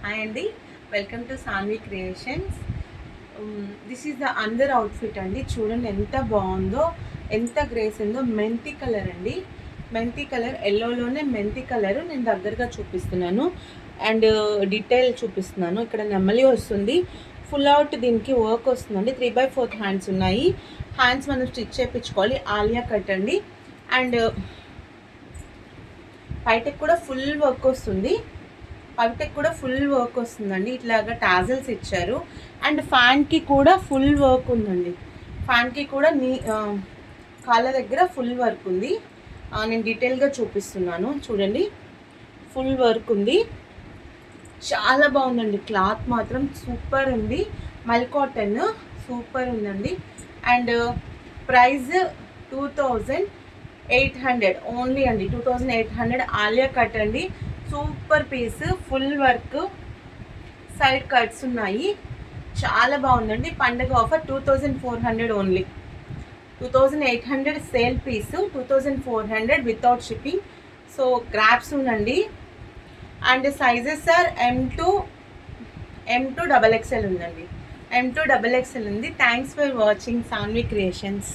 Hi అండి, welcome to Sanvi Creations. This is the అందర్ outfit అండి. చూడండి ఎంత బాగుందో, ఎంత గ్రేస్ ఉందో. మెంతి కలర్ అండి, మెంతి కలర్, ఎల్లోలోనే మెంతి కలర్. నేను దగ్గరగా చూపిస్తున్నాను అండ్ డీటెయిల్ చూపిస్తున్నాను. ఇక్కడ నెమలి వస్తుంది, ఫుల్ అవుట్ దీనికి వర్క్ వస్తుందండి. 3/4 హ్యాండ్స్ ఉన్నాయి. హ్యాండ్స్ మనం స్టిచ్ చేయించుకోవాలి. ఆలియా కట్ అండి. అండ్ బయటకు కూడా ఫుల్ వర్క్ వస్తుంది. పవిటకి కూడా ఫుల్ వర్క్ వస్తుందండి. ఇట్లాగా టాజల్స్ ఇచ్చారు. అండ్ ఫ్యాన్కి కూడా ఫుల్ వర్క్ ఉందండి. ఫ్యాన్కి కూడా కాళ్ళ దగ్గర ఫుల్ వర్క్ ఉంది. నేను డీటెయిల్గా చూపిస్తున్నాను చూడండి. ఫుల్ వర్క్ ఉంది, చాలా బాగుందండి. క్లాత్ మాత్రం సూపర్ ఉంది. మల్ కాటన్ సూపర్ ఉందండి. అండ్ ప్రైస్ 2800 ఓన్లీ అండి. 2800 ఆలియా కట్ అండి. Super piece, full work, side cuts ఉన్నాయి. చాలా బాగుందండి. పండగ offer 2400 only. 2800 sale piece, 2400 without shipping. So గ్రాప్స్ ఉందండి. And sizes are M2 XXL ఉందండి. M2 XXL ఉంది. Thanks for watching Sanvi creations.